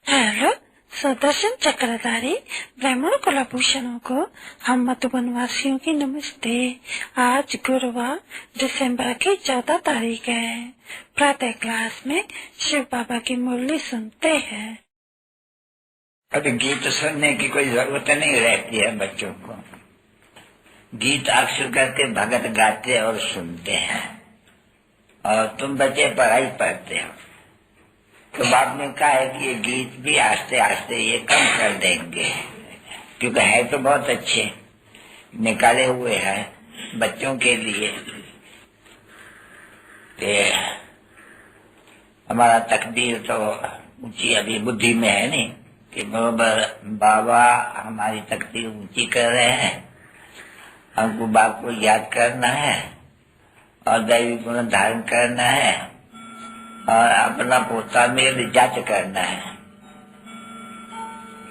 Hello Sudarshan चक्रधारी ब्राह्मण कुलभूषणों को हम मधुबन वासियों की नमस्ते। आज गुरुवार दिसंबर की 14 तारीख है। प्रातः क्लास में शिव बाबा की मुरली सुनते हैं। अब गीत सुनने की कोई जरूरत नहीं रहती है बच्चों को। गीत अक्सर करके भगत गाते और सुनते हैं, और तुम बच्चे पढ़ाई पढ़ते हो। तो बाप ने कहा है कि ये गीत भी आस्ते आस्ते ये कम कर देंगे, क्योंकि है तो बहुत अच्छे निकाले हुए हैं बच्चों के लिए। हमारा तकदीर तो ऊंची अभी बुद्धि में है नहीं कि बराबर बाबा हमारी तकदीर ऊंची कर रहे हैं। हमको बाप को याद करना है और दैवी गुण धारण करना है और अपना पोता में जांच करना है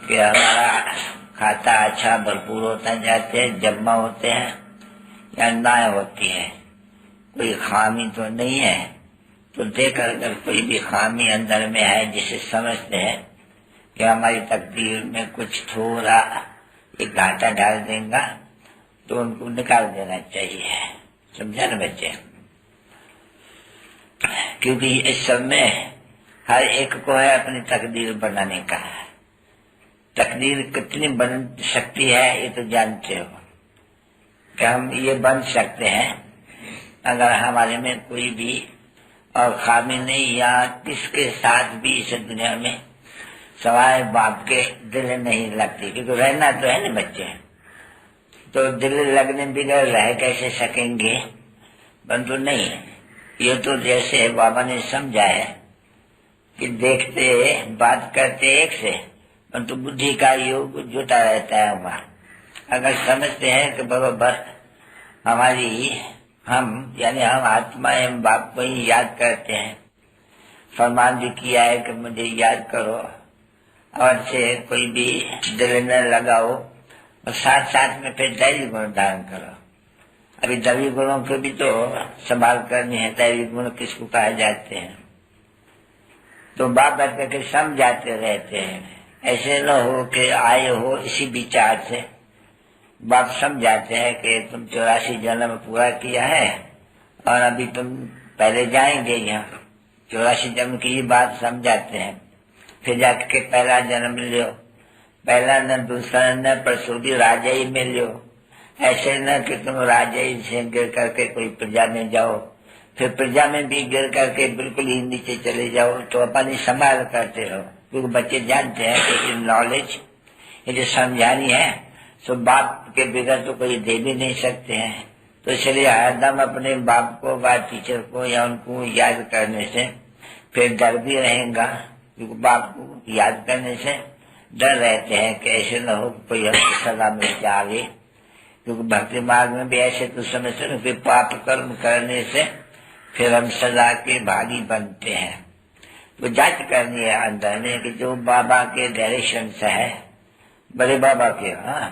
कि हमारा खाता अच्छा भरपूर होता जाते हैं, जम्मा होते हैं या नाय होती है, कोई खामी तो नहीं है। तो देखकर अगर कोई भी खामी अंदर में है जिसे समझते हैं कि हमारी तकदीर में कुछ थोड़ा एक घाटा डाल देगा, तो उनको निकाल देना चाहिए। समझा ना बच्चे? क्योंकि इस समय हर एक को है अपनी तकदीर बनाने का। तकदीर कितनी बन सकती है ये तो जानते हो कि हम ये बन सकते हैं अगर हमारे में कोई भी और खामी नहीं, या किसके साथ भी इस दुनिया में सवाए बाप के दिल नहीं लगती। क्योंकि रहना तो है ना बच्चे, तो दिल लगने बिगड़ रहे कैसे सकेंगे? परंतु नहीं, ये तो जैसे बाबा ने समझा है कि देखते बात करते एक से, परंतु बुद्धि का योग जुटा रहता है वहाँ। अगर समझते हैं कि बराबर हमारी हम यानी हम आत्मा एवं बाप को ही याद करते हैं, फरमान भी किया है कि मुझे याद करो और से कोई भी दिल न लगाओ, और साथ साथ में फिर दैवी गुण धारण करो। अभी दैवी गुणों को भी तो संभाल करनी है। दैवी गुण किसको कहा जाते हैं? तो बाप करके समझाते रहते हैं। ऐसे न हो कि आए हो इसी विचार से। बाप समझाते हैं कि तुम 84 जन्म पूरा किया है और अभी तुम पहले जाएंगे यहाँ। 84 जन्म की ही बात समझाते हैं। फिर जाके पहला जन्म लो, पहला न दूसरा न परसों भी राजा ही में लो। ऐसे न कि तुम राजा ही से गिर करके कोई प्रजा में जाओ, फिर प्रजा में भी गिर करके बिल्कुल ही नीचे चले जाओ। तो अपनी संभाल करते रहो, क्योंकि बच्चे जानते हैं कि नॉलेज ये जो समझानी है तो बाप के बगैर तो कोई दे भी नहीं सकते हैं। तो इसलिए हरदम अपने बाप को व टीचर को या उनको याद करने से फिर डर भी रहेगा, क्योंकि बाप को याद करने से डर रहते हैं कि ऐसे न हो कोई हमको सजा मिल जाए आगे। क्योंकि भक्ति मार्ग में भी ऐसे तो समझते हैं कि पाप कर्म करने से फिर हम सजा के भागी बनते हैं। तो जांच करनी है अंदर में कि जो बाबा के डायरेक्शन से है, बड़े बाबा के, हाँ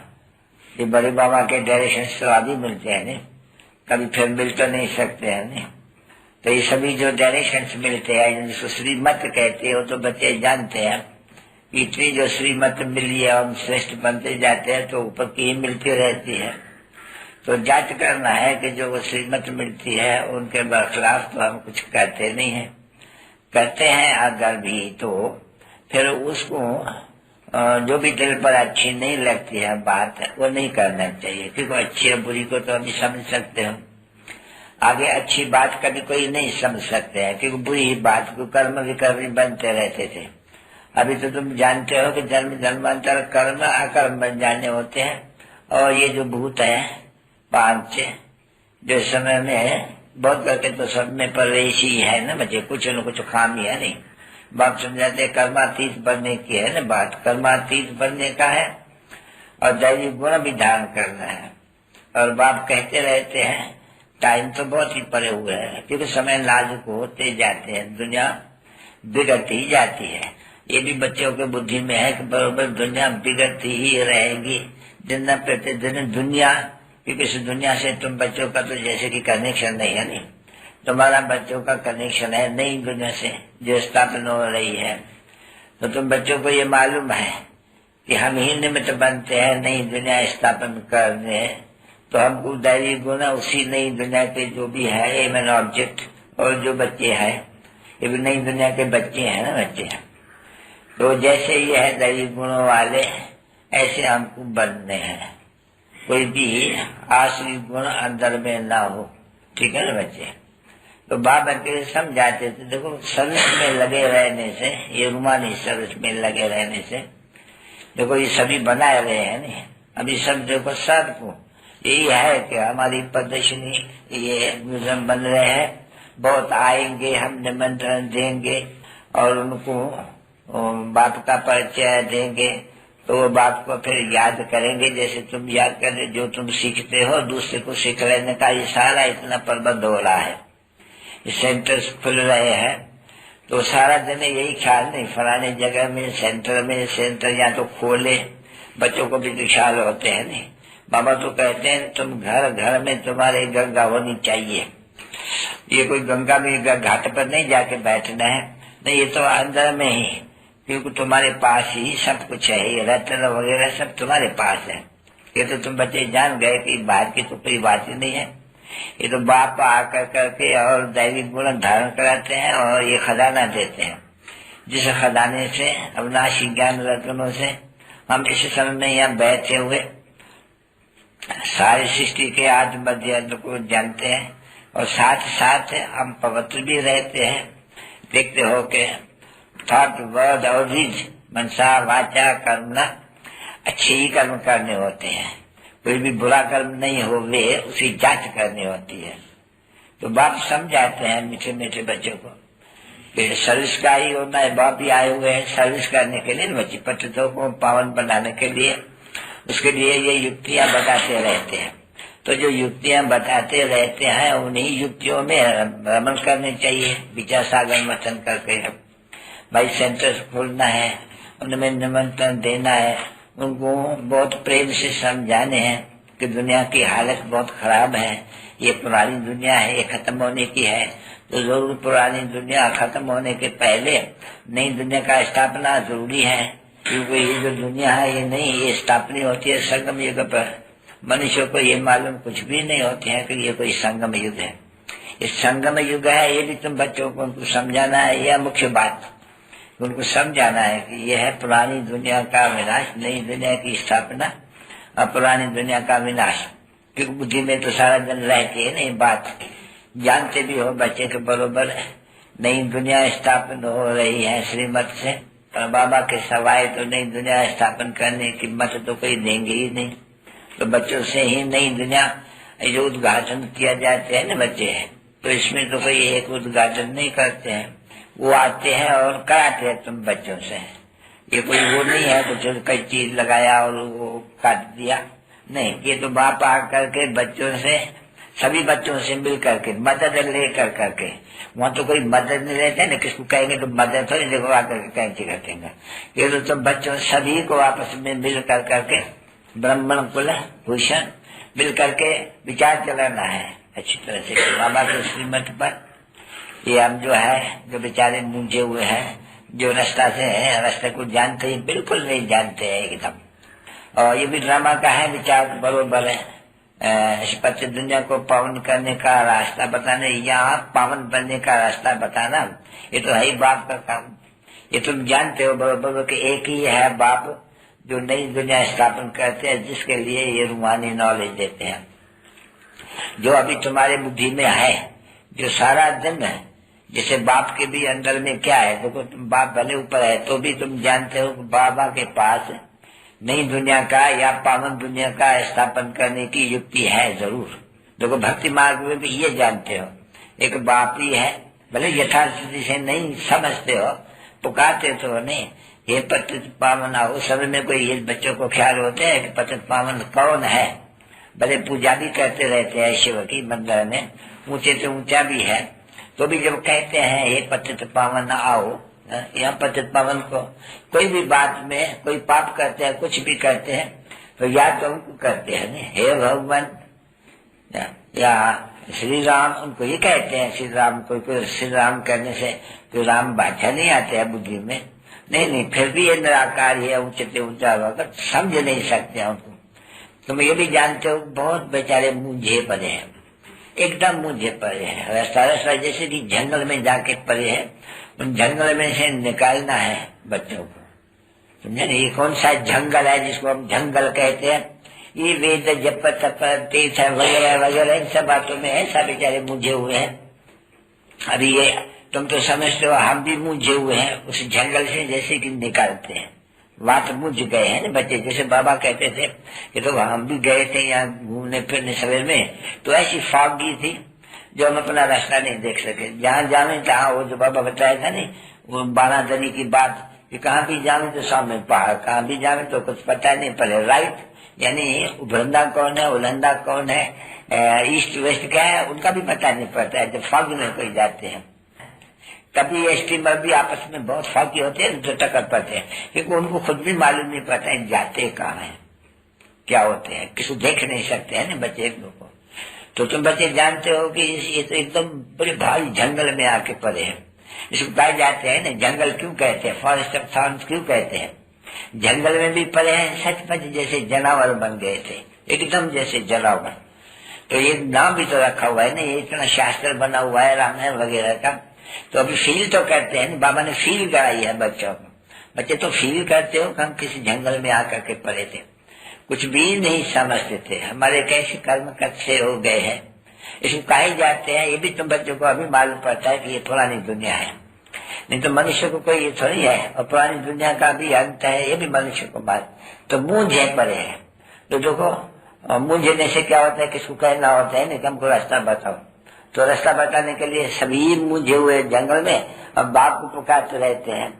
ये बड़े बाबा के डायरेक्शन से आदि मिलते हैं नहीं, कभी फिर मिल तो नहीं सकते हैं नहीं। तो ये सभी जो डायरेक्शन मिलते हैं जिसको श्रीमत कहते हैं, वो तो बच्चे जानते हैं। इतनी जो श्रीमत मिली है हम श्रेष्ठ बनते जाते हैं, तो ऊपर की ही मिलती रहती है। तो जांच करना है कि जो वो श्रीमत मिलती है उनके बरखिलाफ तो हम कुछ कहते नहीं है। करते हैं अगर भी तो फिर उसको जो भी दिल पर अच्छी नहीं लगती है बात, वो नहीं करना चाहिए। क्योंकि अच्छी और बुरी को तो हम समझ सकते हैं, आगे अच्छी बात कभी कोई नहीं समझ सकते हैं, क्योंकि बुरी बात को कर्म विकर्म बनते रहते थे। अभी तो तुम जानते हो कि जन्म जन्मांतर कर्म अकर्म बन जाने होते हैं। और ये जो भूत है 5 जो समय में बहुत करके तो सब में प्रवेश ही है ना बच्चे, कुछ न कुछ खामी है नहीं। बाप समझाते कर्मातीत बनने की है ना बात, कर्मातीत बनने का है और दैवी गुण भी धारण करना है। और बाप कहते रहते हैं टाइम तो बहुत ही परे हुए है, क्योंकि समय नाजुक होते जाते हैं, दुनिया बिगड़ती जाती है। ये भी बच्चों के बुद्धि में है कि बराबर दुनिया बिगड़ती ही रहेगी दिन प्रतिदिन दुनिया। क्योंकि इस दुनिया से तुम बच्चों का तो जैसे कि कनेक्शन नहीं है, नहीं तुम्हारा बच्चों का कनेक्शन है नई दुनिया से जो स्थापना हो रही है। तो तुम बच्चों को ये मालूम है कि हम ही निमित्त बनते हैं नई दुनिया स्थापन करने, तो हमको दैवी गुण उसी नई दुनिया के जो भी है एम एन ऑब्जेक्ट, और जो बच्चे हैं ये भी नई दुनिया के बच्चे हैं ना, बच्चे हैं। तो जैसे ये है दैवी गुणों वाले, ऐसे हमको बनने हैं, कोई भी आसुरी गुण अंदर में ना हो, ठीक है ना बच्चे। तो बाप अकेले समझाते थे, देखो सर्विस में लगे रहने से, ये रूमानी सर्विस में लगे रहने से, देखो ये सभी बनाए रहे हैं नहीं, अभी सब देखो सबको यही है कि हमारी प्रदर्शनी ये म्यूजियम बन रहे हैं, बहुत आएंगे, हम निमंत्रण देंगे और उनको बाप का परिचय देंगे, तो वो बाप को फिर याद करेंगे, जैसे तुम याद कर जो तुम सीखते हो दूसरे को सिख लेने का ये सारा इतना प्रबंध हो रहा है, सेंटर्स खुल रहे हैं। तो सारा दिन यही ख्याल नहीं फलाने जगह में सेंटर या तो खोले, बच्चों को भी तो ख्याल होते हैं नहीं। बाबा तो कहते हैं तुम घर घर में तुम्हारे गंगा होनी चाहिए, ये कोई गंगा में घाट पर नहीं जाके बैठना है, नहीं ये तो अंदर में ही, क्योंकि तुम्हारे पास ही सब कुछ है, ये रत्न वगैरह सब तुम्हारे पास है। ये तो तुम बच्चे जान गए कि बाहर की तो कोई बात ही नहीं है, ये तो बाप आकर करके और दैविक गुण धारण कराते हैं और ये खजाना देते हैं, जिस खजाने से अविनाशी ज्ञान रत्नों से हम इस समय में यहाँ बैठे हुए सारी सृष्टि के आदि मध्य अंत को जानते हैं, और साथ साथ हम पवित्र भी रहते हैं। देखते हो कि थॉट वर्ड और डीड, मनसा वाचा कर्मना, अच्छे ही कर्म करने होते हैं, कोई भी बुरा कर्म नहीं हो वे उसकी जांच करनी होती है। तो बाप समझाते हैं मीठे मीठे बच्चों को कि सर्विस का ही होना है, बाप ही आए हुए हैं सर्विस करने के लिए, बच्चे पतितों को पावन बनाने के लिए, उसके लिए ये युक्तियां बताते रहते हैं। तो जो युक्तियां बताते रहते हैं उन्हीं युक्तियों में रमन करने चाहिए, विचार सागर मंथन करके भाई सेंटर खोलना है, उनमें निमंत्रण देना है, उनको बहुत प्रेम से समझाने हैं कि दुनिया की हालत बहुत खराब है, ये पुरानी दुनिया है, ये खत्म होने की है, तो जरूर पुरानी दुनिया खत्म होने के पहले नई दुनिया का स्थापना जरूरी है, क्योंकि ये जो दुनिया है ये नहीं, ये स्थापना होती है संगम युग पर। मनुष्य को ये मालूम कुछ भी नहीं होते हैं कि ये कोई संगम युग है, ये संगम युग है, ये भी तुम बच्चों को उनको समझाना है, यह मुख्य बात उनको समझाना है कि यह है पुरानी दुनिया का विनाश, नई दुनिया की स्थापना और पुरानी दुनिया का विनाश। क्योंकि बुद्धि में तो सारा दिन रहती है नहीं बात, जानते भी हो बच्चे के बरोबर नई दुनिया स्थापन हो रही है श्रीमत से, पर बाबा के सवाए तो नई दुनिया स्थापन करने की मत तो कोई देंगे ही नहीं। तो बच्चों से ही नई दुनिया जो उद्घाटन किया जाते हैं ना बच्चे, तो इसमें तो कोई एक उद्घाटन नहीं करते हैं, वो आते हैं और कराते हैं तुम बच्चों से। ये कोई वो नहीं है कुछ कई चीज लगाया और वो काट दिया, नहीं, ये तो बाप आ करके बच्चों से, सभी बच्चों से मिल करके मदद ले करके, वहाँ तो कोई मदद नहीं लेते ना, किसको कहेंगे तो मदद थोड़ी, देखो आकर कैंची कर देंगे, ये तो तुम बच्चों सभी को आपस में मिल करके ब्राह्मण कुल भूषण मिल करके विचार चलाना है अच्छी तरह से बाबा के श्रीमत पर। ये हम जो है जो बेचारे मूंझे हुए हैं, जो रास्ता से है, रास्ते को जानते ही बिल्कुल नहीं जानते हैं एकदम, और ये भी ड्रामा का है, विचार बरोबर है। इस पति दुनिया को पावन करने का रास्ता बताना, यहाँ पावन बनने का रास्ता बताना, ये तो है ही बाप का काम। ये तुम जानते हो बरोबर कि एक ही है बाप जो नई दुनिया स्थापन करते हैं, जिसके लिए ये रूहानी नॉलेज देते हैं, जो अभी तुम्हारे बुद्धि में है, जो सारा दिन है। जैसे बाप के भी अंदर में क्या है, देखो तुम बाप भले ऊपर है तो भी तुम जानते हो कि बाबा के पास नई दुनिया का या पावन दुनिया का स्थापन करने की युक्ति है जरूर। देखो भक्ति मार्ग में भी ये जानते हो एक बाप ही है, भले यथास्थिति से नहीं समझते हो, पुकारते तो नहीं, ये पतित पावन आओ। सब में कोई ये बच्चों को ख्याल होते हैं कि पतित पावन कौन है, भले पूजा भी करते रहते हैं शिव की मंदिर में, ऊंचे से ऊंचा भी है, तो भी जब कहते हैं ये पतित पावन आओ, यहाँ पतित पावन को कोई भी बात में कोई पाप करते हैं, कुछ भी करते हैं, तो याद तो उनको करते हैं नहीं, हे भगवान या श्री राम, उनको ये कहते हैं श्री राम। कोई श्री राम करने से तो राम बादशाह नहीं आते हैं बुद्धि में, नहीं नहीं, फिर भी ये निराकार है, उच्चते ऊंचा होकर समझ नहीं सकते उनको। तुम ये भी जानते हो बहुत बेचारे मुझे पड़े हैं, एकदम मुझे पड़े हैं। रास्ता जैसे कि जंगल में जाके पड़े हैं, उन जंगल में से निकालना है बच्चों को, समझे? ये कौन सा जंगल है जिसको हम जंगल कहते हैं? ये वेद जप तप तीर्थ वगैरह वगैरह इन सब बातों में है, सब बेचारे मुझे हुए हैं। अभी ये तुम तो समझते हो, हम भी मुझे हुए हैं उस जंगल से, जैसे कि निकालते हैं। वहां तो मुझ गए हैं ना बच्चे, जैसे बाबा कहते थे कि तो हम भी गए थे यहाँ घूमने फिरने सवेर में, तो ऐसी फॉगी थी जो हम अपना रास्ता नहीं देख सके। जहाँ जाने तहाँ वो जो बाबा बताया था नहीं, वो बारादरी की बात कि कहाँ भी जाने तो सामने पहाड़, कहाँ भी जाने तो कुछ पता नहीं पड़े। राइट, यानी उभरंदा कौन है, उलंदा कौन है, ईस्ट वेस्ट क्या है, उनका भी पता नहीं पड़ता है जब फॉग में कोई जाते हैं। तभी ये स्टीमर भी आपस में बहुत फॉगी होते हैं, जो टक्कर पड़ते हैं, क्योंकि उनको खुद भी मालूम नहीं पड़ता है जाते कहाँ है, क्या होते हैं, किसी देख नहीं सकते हैं ना बच्चे एक लोग को। तो तुम बच्चे जानते हो कि ये तो एकदम बड़े भारी जंगल में आके पड़े हैं। इसको पाए जाते हैं ना, जंगल क्यों कहते हैं, फॉरेस्ट ऑफ थॉर्न्स क्यों कहते हैं? जंगल में भी पड़े हैं, सचमुच जैसे जानवर बन गए थे, एकदम जैसे जानवर। तो ये नाम भी तो रखा हुआ है ना, ये इतना शास्त्र बना हुआ है रामायण वगैरह का। तो अभी फील तो करते हैं, बाबा ने फील कराई है बच्चों को। बच्चे तो फील करते हो कि हम किसी जंगल में आकर के पड़े थे, कुछ भी नहीं समझते थे, हमारे कैसे कर्म कच्चे हो गए हैं। इसको कहे जाते हैं, ये भी तुम बच्चों को अभी मालूम पड़ता है कि ये पुरानी दुनिया है, नहीं तो मनुष्य को कोई ये थोड़ी है, और पुरानी दुनिया का भी अंत है, ये भी मनुष्य को बात। तो मूंझे पड़े हैं, तो देखो मूंझने से क्या होता है, किसको कहना होता है ना, हमको रास्ता बताओ। तो रास्ता बताने के लिए सभी मुझे हुए जंगल में अब बाप को पुकारते रहते हैं।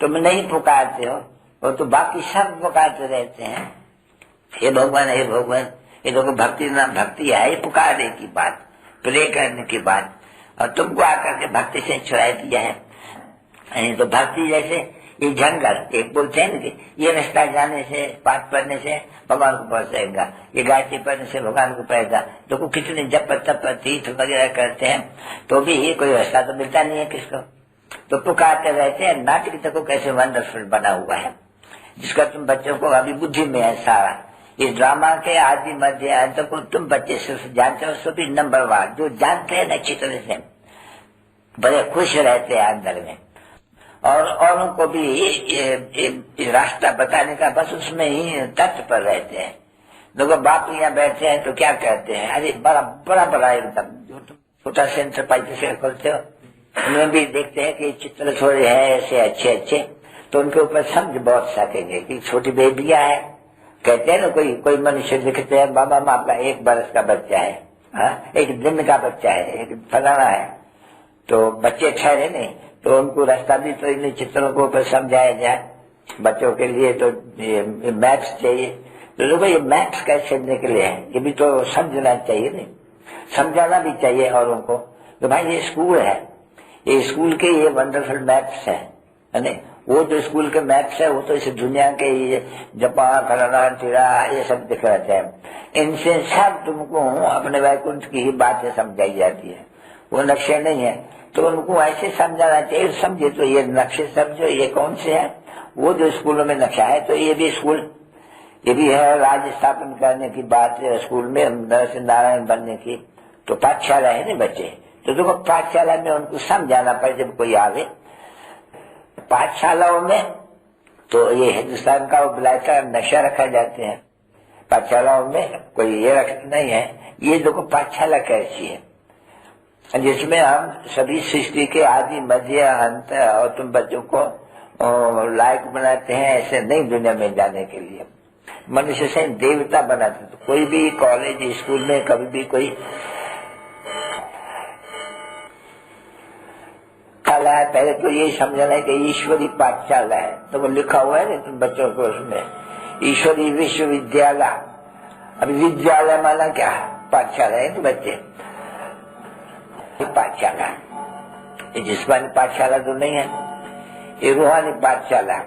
तुम नहीं पुकारते हो, वो तो बाकी सब पुकारते रहते हैं, हे भगवान हे भगवान। ये देखो भक्ति नाम भक्ति है, ये पुकारने की बात, प्रे करने की बात, और तुमको आकर के भक्ति से छुड़ा दिया है। तो भक्ति जैसे ये जंगल, एक बोलते हैं ना कि ये रास्ता जाने से, पाठ पढ़ने से भगवान को पहुंचेगा, ये गायत्री पढ़ने से भगवान को पाएगा। तो कितने जप तप तीर्थ वगैरह करते हैं, तो भी ये कोई रास्ता तो मिलता नहीं है किसको, तो पुकारते रहते हैं। नाटक देखो कैसे वंडरफुल बना हुआ है, जिसका तुम बच्चों को अभी बुद्धि में है सारा। इस ड्रामा के आदि मध्य अंत को तुम बच्चे सिर्फ जानते हो, सभी नंबर 1 जो जानते हैं अच्छी तरह से बड़े खुश रहते हैं अंदर में, और औरों को भी रास्ता बताने का बस उसमें ही तत्व पर रहते हैं। देखो बाप यहाँ बैठे हैं तो क्या कहते हैं, अरे बड़ा बड़ा बड़ा एकदम, जो तुम छोटा से एंटरप्राइज से खोलते हो उनमें भी देखते हैं कि चित्र थोड़े हैं ऐसे अच्छे अच्छे, तो उनके ऊपर समझ बहुत सकेंगे कि छोटी बेबिया है। कहते हैं ना कोई मनुष्य लिखते हैं, बाबा में आपका 1 बरस का बच्चा है, हाँ 1 दिन का बच्चा है, एक फलाना है, तो बच्चे ठहरे नहीं, तो उनको रास्ता भी तो इन चित्रों को ऊपर समझाया जाए। बच्चों के लिए तो ये मैथ्स चाहिए, तो देखो ये मैथ्स कैसे निकले हैं, ये भी तो समझना चाहिए, नहीं समझाना भी चाहिए औरों को। तो भाई ये स्कूल है, ये स्कूल के ये वंडरफुल मैथ्स है नहीं, वो जो स्कूल के मैथ्स है वो तो इस दुनिया के ये जापान फलाना टीरा ये सब दिख रहे हैं, इनसे सब तुमको अपने वैकुंठ की ही बातें समझाई जाती है, वो नक्शे नहीं है। तो उनको ऐसे समझाना चाहिए, समझे तो ये नक्शे समझो ये कौन से है, वो जो स्कूलों में नक्शा है, तो ये भी स्कूल, ये भी है राज्य स्थापन करने की बात है, स्कूल में नरसिंह नारायण बनने की। तो पाठशाला है ना बच्चे, तो देखो पाठशाला में उनको समझाना पड़े जब कोई आवे पाठशालाओं में, तो ये हिंदुस्तान का बुलाता नशा रखा जाते हैं पाठशालाओं में, कोई ये रख नहीं है। ये देखो पाठशाला कैसी है, जिसमें हम सभी सृष्टि के आदि मध्य अंत और तुम बच्चों को लायक बनाते हैं ऐसे नहीं दुनिया में जाने के लिए, मनुष्य से देवता बनाते। तो कोई भी कॉलेज स्कूल में कभी भी कोई पाठशाला है, पहले तो ये समझना है कि ईश्वरी पाठशाला है, तो वो लिखा हुआ है ना तुम बच्चों को उसमें ईश्वरी विश्वविद्यालय। अभी विद्यालय माना क्या, पाठशाला है तो बच्चे पाठशाला, ये जिस्मानी पाठशाला तो नहीं है, ये रूहानी पाठशाला।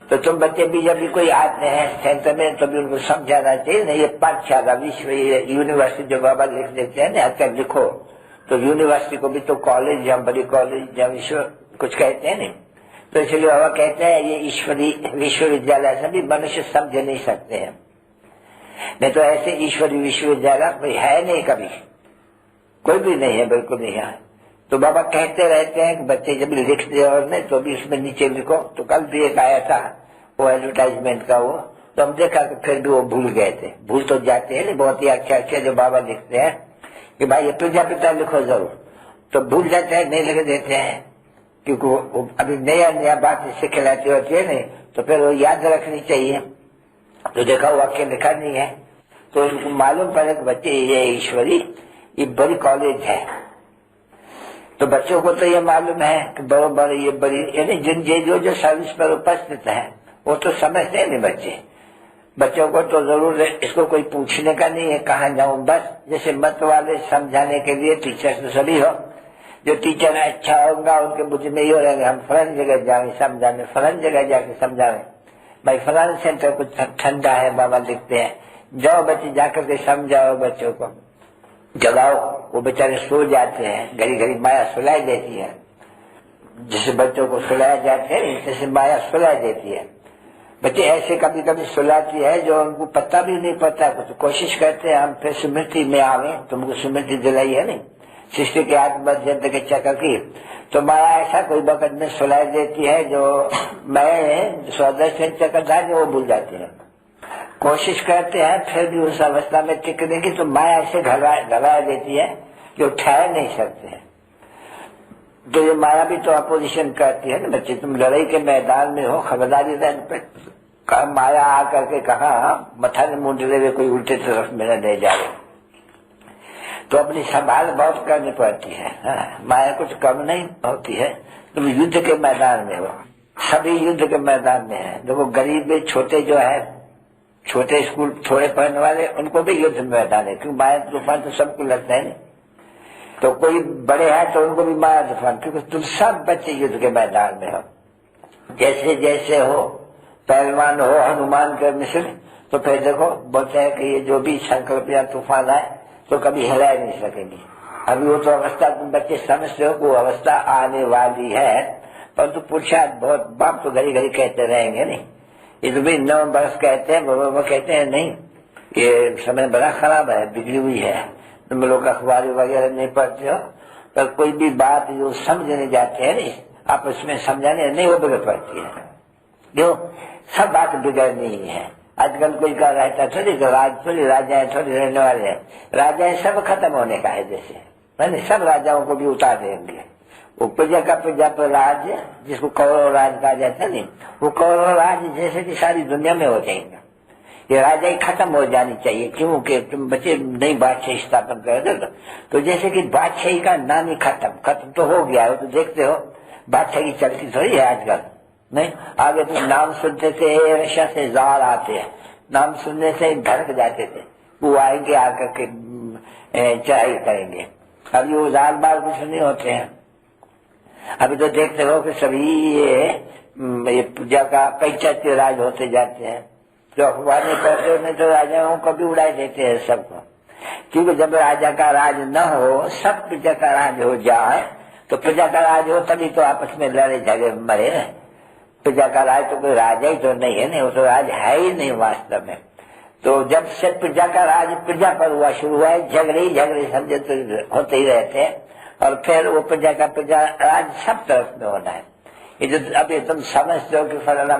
तो तुम बच्चे भी जब भी कोई आते हैं सेंटर में तो भी उनको समझाना चाहिए ना, ये पाठशाला विश्व यूनिवर्सिटी जो बाबा लिख देते हैं ना, अगर लिखो तो यूनिवर्सिटी को भी तो कॉलेज या बड़ी कॉलेज या विश्व कुछ कहते हैं नहीं, तो इसलिए बाबा कहते हैं ये ईश्वरीय विश्वविद्यालय सभी मनुष्य समझ नहीं सकते हैं। नहीं तो ऐसे ईश्वरीय विश्वविद्यालय कोई है नहीं, कभी कोई भी नहीं है, बिल्कुल नहीं है। तो बाबा कहते रहते हैं कि बच्चे जब लिखते और नहीं तो भी उसमें नीचे लिखो। तो कल भी एक आया था वो एडवर्टाइजमेंट का, वो तो हम देखा कि फिर भी वो भूल गए थे। भूल तो जाते हैं नहीं, बहुत ही अच्छे अच्छे जो बाबा लिखते हैं कि भाई ये प्रजापिता लिखो जरूर, तो भूल जाते हैं, नहीं लिख देते हैं, क्योंकि वो अभी नया नया बात इससे खिलाती होती है नहीं, तो फिर वो याद रखनी चाहिए। तो देखा वो वाक्य लिखा नहीं है, तो उनको मालूम पड़े कि बच्चे ये ईश्वरी ये बड़ी कॉलेज है। तो बच्चों को तो ये मालूम है कि बड़े ये बड़ी, यानी जिन जो सर्विस पर उपस्थित है वो तो समझते हैं नहीं बच्चे। बच्चों को तो जरूर इसको कोई पूछने का नहीं है कहाँ जाऊं, बस जैसे मत वाले समझाने के लिए टीचर तो सभी हो, जो टीचर अच्छा होगा उनके बुद्धि में ये हो रहेगा हम फलानी जगह जाए समझाने, फलानी जगह जाके समझावे, भाई फलाने सेंटर कुछ ठंडा है, बाबा लिखते हैं, जाओ बच्चे जाकर के समझाओ, बच्चों को जगाओ। वो बेचारे सो जाते हैं, घड़ी घड़ी माया सुलाई देती है, जिसे बच्चों को सुलाया जाते हैं जैसे माया सुलाई देती है। बच्चे ऐसे कभी कभी सुलाती है जो उनको पता भी नहीं पड़ता, कुछ कोशिश करते हैं हम फिर स्मृति में आवे, तुमको स्मृति दिलाई है नहीं, सृष्टि के आत्मध्यंत के चक्कर की, तो माया ऐसा कोई वक्त में सुलाई देती है जो मैं स्वदर्शन चक्रधारी वो भूल जाते हैं। कोशिश करते हैं फिर भी उस अवस्था में टिकने की, तो माया ऐसे घबरा देती है जो ठहर नहीं सकते हैं। तो ये माया भी तो अपोजिशन करती है ना बच्चे, तुम लड़ाई के मैदान में हो, खबरदारी रहने माया आकर के कहा मथा ने मुंड ले कोई उल्टे तरफ मेरा ले जा रहे, तो अपनी संभाल बहुत करनी पड़ती है। माया कुछ कम नहीं होती है। तुम युद्ध के मैदान में हो, सभी युद्ध के मैदान में है। देखो गरीब में छोटे जो है, छोटे स्कूल थोड़े पढ़ने वाले, उनको भी युद्ध मैदान है, क्योंकि माया तूफान तो सबको लगता है नहीं। तो कोई बड़े हैं तो उनको भी माया तूफान, क्योंकि तुम सब बच्चे युद्ध के मैदान में हो। जैसे जैसे हो पहलवान हो हनुमान के मिश्र, तो फिर देखो बोलते हैं कि ये जो भी संकल्प या तूफान आए तो कभी हिला नहीं सकेंगे। अभी वो तो अवस्था तुम बच्चे समझते हो वो अवस्था आने वाली है, परंतु पुरुषार्थ बहुत बाप तो घड़ी घड़ी कहते रहेंगे नहीं, ये तो भी 9 वर्ष कहते हैं, वो कहते हैं नहीं ये समय बड़ा खराब है, बिगड़ी हुई है, तुम लोग अखबार वगैरह नहीं पढ़ते हो, पर कोई भी बात जो समझने जाते हैं नहीं आपस में समझाने नहीं, वो बिगड़ पड़ती है। जो सब बात बिगड़नी है। आजकल कोई का रहता थोड़ी तो राजाएं थोड़ी रहने वाले हैं, राजाएं सब खत्म होने का है, जैसे मैंने सब राजाओं को भी उतार देंगे। वो प्रजा का प्रजा पर राज जिसको कौरव राज कहा जाता है नहीं, वो कौरव राज जैसे कि सारी दुनिया में हो जाएगा। ये राजा ही खत्म हो जानी चाहिए, क्योंकि तुम बच्चे नई बादशाही स्थापन कर दो तो जैसे कि बादशाही का नाम ही खत्म तो हो गया है। तो देखते हो बादशाही की चलती थोड़ी है आजकल, नहीं आगे तो नाम सुनते थे रशिया से जार आते हैं, नाम सुनने से धड़क जाते थे, वो आएंगे आकर के चढ़ाई करेंगे। अभी वो जार बार कुछ नहीं होते हैं। अभी तो देखते हो कि सभी ये पूजा का पंचायती राज होते जाते हैं, जो अखबार नहीं पढ़ते नहीं तो राजाओं को भी उड़ाई देते हैं सबको, क्योंकि जब राजा का राज न हो सब प्रजा का राज हो जाए, तो प्रजा का राज हो तभी तो आपस में लड़े झगड़े मरे। प्रजा का राज तो कोई राजा ही तो नहीं है, नहीं वो तो राज है ही नहीं वास्तव में। तो जब से प्रजा का राज प्रजा पर हुआ शुरू हुआ है, झगड़े समझे तो होते ही रहते हैं, और फिर वो प्रजा का प्रजा राज सब तरफ में होना है। ये जो अभी तुम समझते हो कि फलाना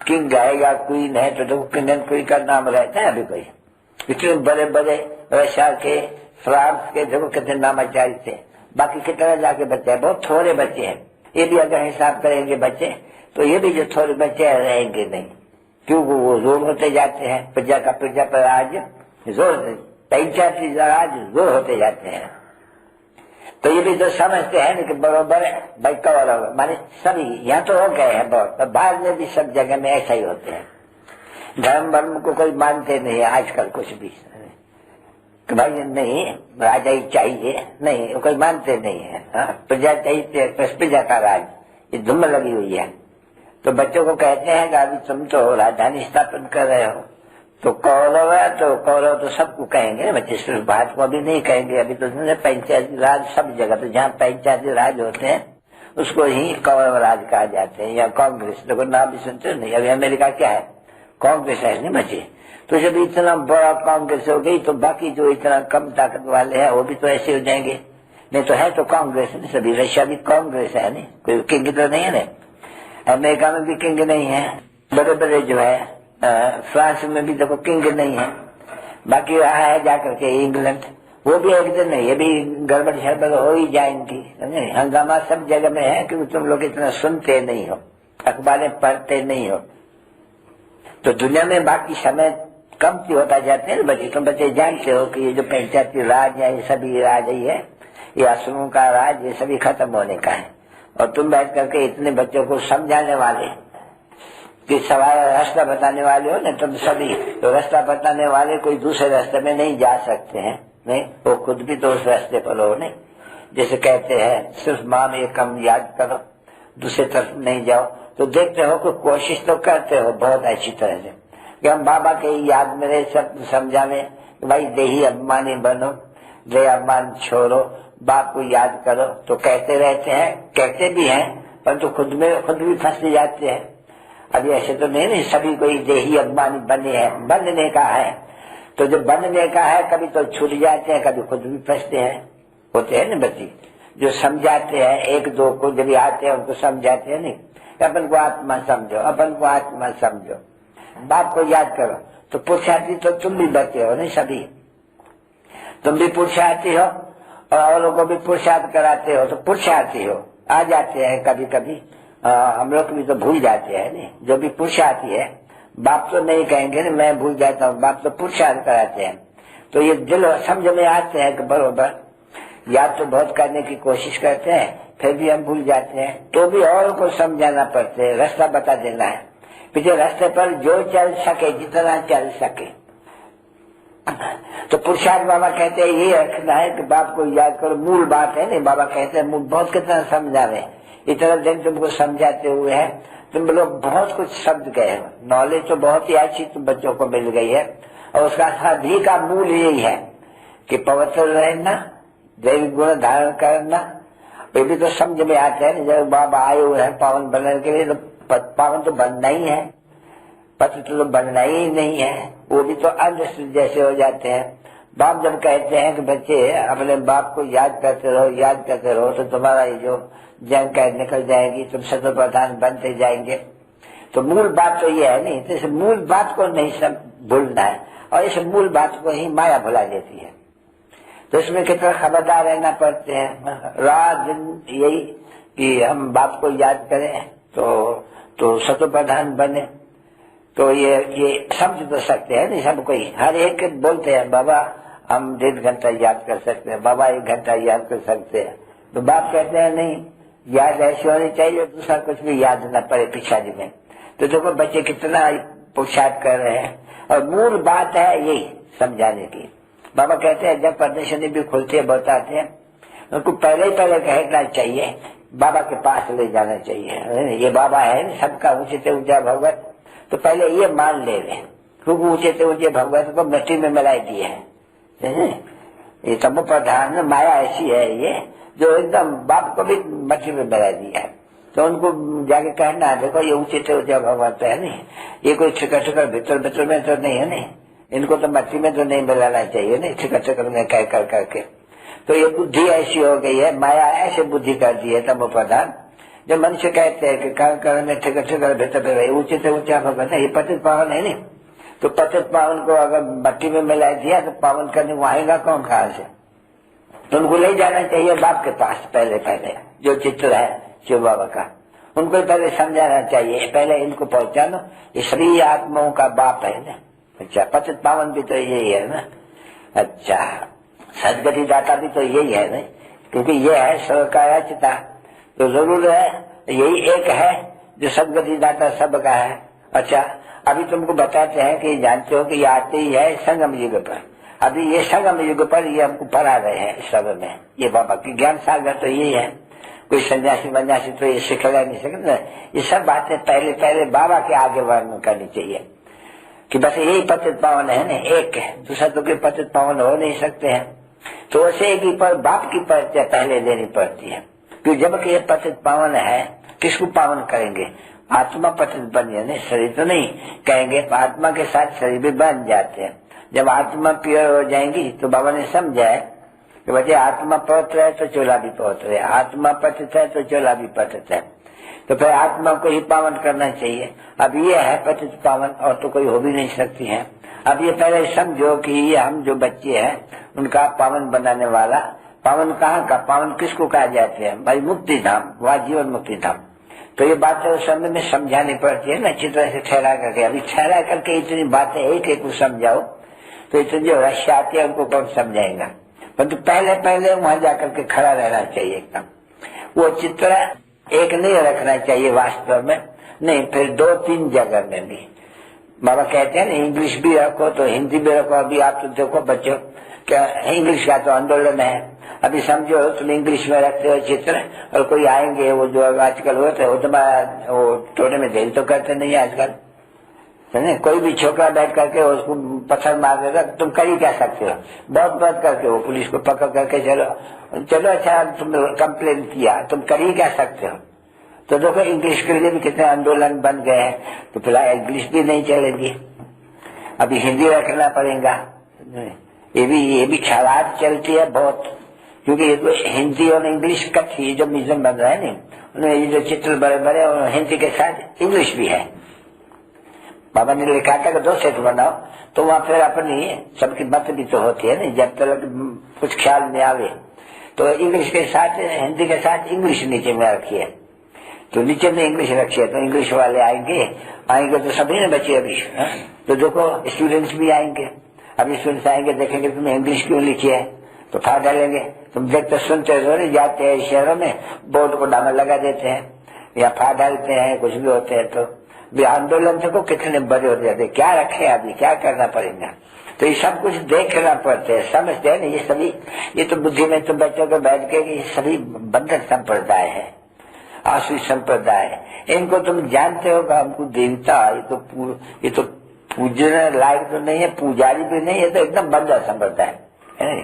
किंग आएगा क्वीन है, तो देखो किंग एंड क्वीन का नाम रहता है अभी कोई, इतने बड़े बड़े रशिया के फ्रांस के देखो कितने नामाचार्य थे, बाकी कितने जाके बच्चे हैं, बहुत थोड़े बच्चे हैं। ये भी अगर हिसाब करेंगे बच्चे तो ये भी जो थोड़े बच्चे रहेंगे नहीं, क्योंकि वो जोर होते जाते हैं। प्रजा का प्रजा पर राज जोर, पंचायती राज जोर होते जाते हैं। तो ये भी तो समझते हैं ना कि बरोबर भाई कौरव माने सभी यहाँ तो हो गए हैं बहुत, तो बाद में भी सब जगह में ऐसा ही होते हैं। धर्म वर्म को कोई मानते नहीं है आजकल कुछ भी, कि भाई नहीं राजा ही चाहिए, नहीं कोई मानते नहीं है। प्रजा चाहिए, प्रजा का राज, ये धुम लगी हुई है। तो बच्चों को कहते हैं कि अभी तुम तो राजधानी स्थापन कर रहे हो, तो कौरव है तो कौरव तो सबको कहेंगे बच्चे, सिर्फ बात को अभी नहीं कहेंगे। अभी तो पंचायती राज सब जगह, तो जहाँ पंचायती राज होते हैं उसको ही कौरव राज कहा जाते हैं, या कांग्रेस। देखो नाम भी सुनते हो नहीं, अभी अमेरिका क्या है, कांग्रेस है नहीं बचे। तो जब इतना बड़ा कांग्रेस हो गई तो बाकी जो इतना कम ताकत वाले हैं वो भी तो ऐसे हो जाएंगे। नहीं तो है तो कांग्रेस नहीं सभी, रशिया भी कांग्रेस है नहीं, कोई किंग तो नहीं है ना, अमेरिका में भी किंग नहीं है, बड़े बड़े जो है फ्रांस में भी देखो किंग नहीं है, बाकी रहा है जाकर के इंग्लैंड, वो भी एक दिन नहीं, ये भी गड़बड़ शड़बड़ हो ही जाएंगी। हंगामा सब जगह में है क्योंकि तुम लोग इतना सुनते नहीं हो, अखबारें पढ़ते नहीं हो, तो दुनिया में बाकी समय कम होता जाते हैं बच्चे। तुम बच्चे जानते हो कि ये जो पंचायती राज है, ये सभी राज ही है, ये असुरों का राज, ये सभी खत्म होने का है। और तुम बैठ करके इतने बच्चों को समझाने वाले कि सवाल रास्ता बताने वाले हो ना तुम सभी, तो रास्ता बताने वाले कोई दूसरे रास्ते में नहीं जा सकते हैं, नहीं वो खुद भी तो उस रास्ते पर हो नहीं। जैसे कहते हैं सिर्फ माम एकम याद करो, दूसरे तरफ नहीं जाओ, तो देखते हो कि कोशिश तो करते हो बहुत अच्छी तरह से कि हम बाबा के याद में रहे, सब समझावे भाई देही अभिमानी बनो, दे अभिमान छोड़ो, बाप को याद करो। तो कहते रहते हैं, कहते भी हैं, परंतु खुद भी फंस जाते हैं। अभी ऐसे तो नहीं सभी कोई देही अभिमानी बने हैं, बनने का है, तो जो बनने का है कभी तो छूट जाते हैं, कभी खुद भी फंसते हैं। होते हैं ना बच्चे जो समझाते हैं एक दो को, जब आते हैं उनको समझाते हैं नहीं, अपन को आत्मा समझो, अपन को आत्मा समझो, बाप को याद करो। तो पुरुषार्थी तो तुम भी बचे हो नहीं, सभी तुम भी पुरुषार्थी हो और औरों को भी पुरुषार्थ कराते हो, तो पुरुषार्थी हो। आ जाते हैं कभी कभी हम लोग भी तो भूल जाते हैं नहीं, जो भी पुरुषार्थी है, बाप तो नहीं कहेंगे ना मैं भूल जाता हूँ, बाप तो पुरुषार्थ कराते हैं। तो ये दिल समझ में आते हैं कि बरोबर याद तो बहुत करने की कोशिश करते हैं, फिर भी हम भूल जाते हैं, तो भी और को समझाना पड़ता है, रास्ता बता देना है। पीछे रास्ते पर जो चल सके, जितना चल सके। तो पुरुषार्थ बाबा कहते हैं ये रखना है कि बाप को याद करो, मूल बात है नहीं। बाबा कहते हैं बहुत कितना समझावे, इतना दिन तुमको समझाते हुए है, तुम लोग बहुत कुछ समझ गए हो, नॉलेज तो बहुत ही अच्छी तुम बच्चों को मिल गई है। और उसका सभी का मूल यही है कि पवित्र रहना, दैविक गुण धारण करना। ये भी तो समझ में आता है ना, जब बाबा आए हुए हैं पावन बनने के लिए, तो पावन तो बनना ही है, पवित्र तो बनना ही नहीं है, वो भी तो अंध जैसे हो जाते हैं। बाप जब कहते हैं कि बच्चे अपने बाप को याद करते रहो, तो तुम्हारा ये जो जंग निकल जाएगी, तुम सतो प्रधान बनते जाएंगे। तो मूल बात तो ये है नहीं, तो इस मूल बात को नहीं सब भूलना है, और इस मूल बात को ही माया भुला देती है। तो इसमें कितना खबरदार रहना पड़ते हैं, रात दिन यही कि हम बाप को याद करें तो सतो प्रधान बने। तो ये समझ तो सकते हैं नहीं सब कोई, हर एक बोलते हैं बाबा हम 1.5 घंटा याद कर सकते हैं, बाबा 1 घंटा याद कर सकते हैं। तो बाप कहते हैं नहीं, याद ऐसी होनी चाहिए दूसरा कुछ भी याद न पड़े पिछाड़ी में। तो देखो बच्चे कितना पुरुषार्थ कर रहे हैं, और मूल बात है यही समझाने की। बाबा कहते हैं जब प्रदर्शनी भी खुलती है बताते हैं, उनको पहले कहना चाहिए, बाबा के पास ले जाना चाहिए। ये बाबा है सबका ऊंचे से ऊंचा भगवत, तो पहले ये मान ले रहे, क्योंकि ऊंचे से ऊंचे भगवत को मिट्टी में मिलाई दिए है। ये तमो प्रधान माया ऐसी है ये, जो एकदम बाप को भी मिट्टी में मिला दिया है। तो उनको जाके कहना है देखो ये ऊंचे से ऊंचा भगवत है नहीं, ये कोई ठिकर भीतर में तो नहीं है नहीं, इनको तो मिट्टी में तो नहीं मिलाना चाहिए नहीं, ठिकर में कह कर करके। तो ये बुद्धि ऐसी हो गई है, माया ऐसे बुद्धि कर दी है तमो प्रधान। जो मनुष्य कहते हैं कि कर में ठिकर भीतर ऊंचे से ऊंचा भगवत है, ये पतित पावन है नहीं। तो पतित पावन को अगर मट्टी में मिला दिया तो पावन करने को आएगा कौन कहां से? तो उनको ले जाना चाहिए बाप के पास, पहले जो चित्र है शिव बाबा का, उनको पहले समझाना चाहिए, पहले इनको पहुंचाना, ये सभी आत्माओं का बाप है ना। अच्छा, पतित पावन भी तो यही है ना। अच्छा, सदगति दाता भी तो यही है ना, क्योंकि ये है सर्वकायाचिता, तो जरूर है यही एक है जो सदगति दाता सबका है। अच्छा, अभी तुमको बताते हैं कि जानते हो कि ये आते ही है संगम युग पर। अभी ये संगम युग पर ये हमको पढ़ा रहे हैं सब में, ये बाबा की ज्ञान सागर तो यही है। कोई सन्यासी तो ये सिखला नहीं सकते। ये सब बातें पहले बाबा के आगे वर्णन करनी चाहिए कि बस यही पतित पावन है ना, एक है, दूसरा तो कोई पतित पावन हो नहीं सकते हैं। तो वैसे एक ही पर बाप की परिचय पहले लेनी पड़ती है, कि जबकि ये पतित पावन है, किसको पावन करेंगे? आत्मा पतित बन जाए, शरीर तो नहीं कहेंगे। आत्मा के साथ शरीर भी बन जाते हैं। जब आत्मा प्योर हो जाएंगी तो बाबा ने समझा है कि बच्चे आत्मा पवित्र है तो चोला भी पवित्र है, आत्मा पतित है तो चोला भी पतित है, तो फिर आत्मा को ही पावन करना चाहिए। अब ये है पतित पावन, और तो कोई हो भी नहीं सकती है। अब ये पहले समझो कि ये हम जो बच्चे हैं उनका पावन बनाने वाला, पावन कहाँ का, पावन किसको कहा जाते हैं भाई? मुक्ति धाम, वह जीवन मुक्ति धाम। तो ये बातें उस समय में समझानी पड़ती है ना, अच्छी तरह से ठहरा करके। अभी ठहरा करके इतनी बातें एक एक को समझाओ तो इतने जो रश्य आती है उनको कौन समझाएगा? परंतु पहले पहले वहां जाकर के खड़ा रहना चाहिए एकदम। वो चित्र एक नहीं रखना चाहिए वास्तव में, नहीं, फिर 2-3 जगह में भी। बाबा कहते हैं ना, इंग्लिश भी रखो तो हिंदी भी रखो। अभी आप तो देखो बच्चों, क्या इंग्लिश का तो आंदोलन है। अभी समझो तुम इंग्लिश में रखते हो चित्र, और कोई आएंगे वो जो आजकल होते वो तुम्हारा वो टोने में देर तो करते नहीं है आजकल, समझे? कोई भी छोकरा बैठ करके उसको पत्थर मार देगा, तुम कर ही क्या सकते हो? बहुत करके वो पुलिस को पकड़ करके चलो अच्छा तुम कंप्लेन किया, तुम कर ही क्या सकते हो? तो देखो इंग्लिश के लिए भी कितने आंदोलन बन गए हैं। तो फिलहाल इंग्लिश भी नहीं चलेगी, अभी हिंदी रखना पड़ेगा। ये भी शरारत चलती है बहुत, क्योंकि ये तो हिंदी और इंग्लिश कथी जो म्यूजियम बन रहा है नहीं, उनमें ये जो चित्र बड़े बड़े और हिंदी के साथ इंग्लिश भी है। बाबा ने लिखा था कि 2 सेट बनाओ, तो वहां फिर अपनी सबकी मत भी तो होती है नहीं, जब तक कुछ ख्याल में आवे तो इंग्लिश के साथ हिंदी के साथ इंग्लिश नीचे में रखिए, तो नीचे में इंग्लिश रखिए, तो इंग्लिश वाले आएंगे तो सभी ने बचे अभी। तो देखो स्टूडेंट्स भी आएंगे, अभी स्टूडेंट्स आएंगे देखेंगे तुमने इंग्लिश क्यों लिखी है, तो फाड़ डालेंगे। तुम देखते सुनते हो, जाते हैं शहरों में बोर्ड को डामर लगा देते हैं या फाड़ डालते हैं, कुछ भी होते हैं। तो आंदोलन देखो कितने बड़े हो जाते, क्या रखे अभी, क्या करना पड़ेगा? तो ये सब कुछ देखना पड़ता है, समझते हैं ना। ये सभी, ये तो बुद्धि में तो बच्चों को बैठ के ये सभी बंधन संप्रदाय है, आसुरी संप्रदाय है। इनको तुम जानते हो कि हमको देवता, ये तो पूजने लायक तो नहीं है, पुजारी भी नहीं है, तो एकदम बंधन संप्रदाय है।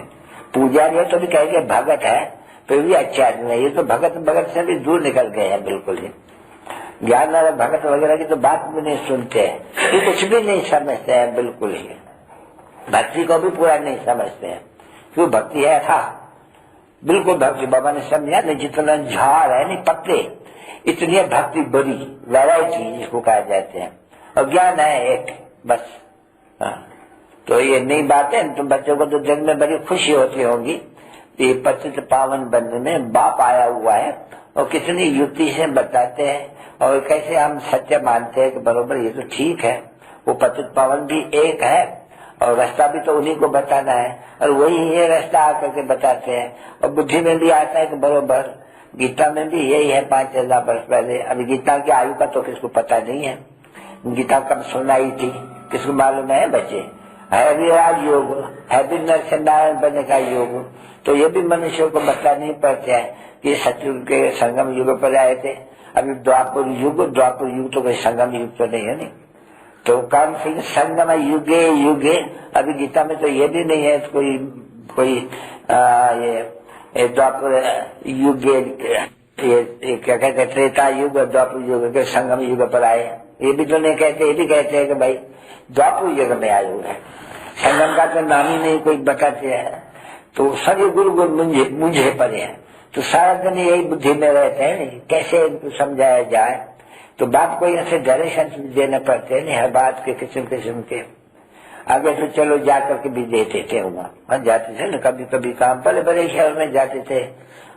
पुजारी है तो भी कहेंगे भगत है, तो भी अच्छा आदमी है। ये तो भगत से भी दूर निकल गए हैं बिल्कुल ही। ज्ञान वाला भगत वगैरह की तो बात भी नहीं सुनते हैं, ये कुछ भी नहीं समझते हैं बिल्कुल ही। भक्ति को भी पूरा नहीं समझते हैं, क्यों? भक्ति है था बिल्कुल भक्ति। बाबा ने समझा नहीं, जितना झाड़ है नहीं पत्ते, इतनी है भक्ति बड़ी वैरायटी जिसको कहा जाते हैं, और ज्ञान है एक बस। तो ये नई बात है। तो बच्चों को तो जन्म में बड़ी खुशी होती होगी, ये पतित पावन बनने में बाप आया हुआ है, और कितनी युक्ति से बताते हैं, और कैसे हम सत्य मानते हैं कि बरोबर ये तो ठीक है। वो पतित पावन भी एक है, और रास्ता भी तो उन्हीं को बताना है, और वही ये रास्ता आकर के बताते हैं। और बुद्धि में भी आता है कि बरोबर गीता में भी यही है 5000 वर्ष पहले। अभी गीता की आयु का तो किसको पता नहीं है, गीता कब सुनाई थी किसको मालूम है बच्चे? है भी राजयोग, है भी नरसिंह बनने का योग, तो ये भी मनुष्यों को बताने पड़ते हैं कि सतयुग के संगम युग पर आए थे। अभी द्वापर युग तो कोई संगम युग तो नहीं है नहीं, तो काम सिंह संगम युगे युगे, अभी गीता में तो ये भी नहीं है कोई ये द्वापर युगे, ये क्या कहते हैं त्रेता युग और द्वापर युग के संगम युग पर आए, ये भी तो नहीं कहते। ये भी कहते हैं कि भाई द्वापर युग में आए हुए हैं, संगम का तो नाम ही नहीं कोई बताते हैं। तो सभी गुरु मुझे पड़े हैं, तो सारा दिन यही बुद्धि में रहते हैं नहीं, कैसे इनको समझाया जाए। तो बात कोई ऐसे डायरेक्शन देने पड़ते हैं नहीं, हर बात के किस्म के। आगे तो चलो जा करके भी देते थे, वहाँ जाते थे ना कभी कभी काम, पहले बड़े शहर में जाते थे,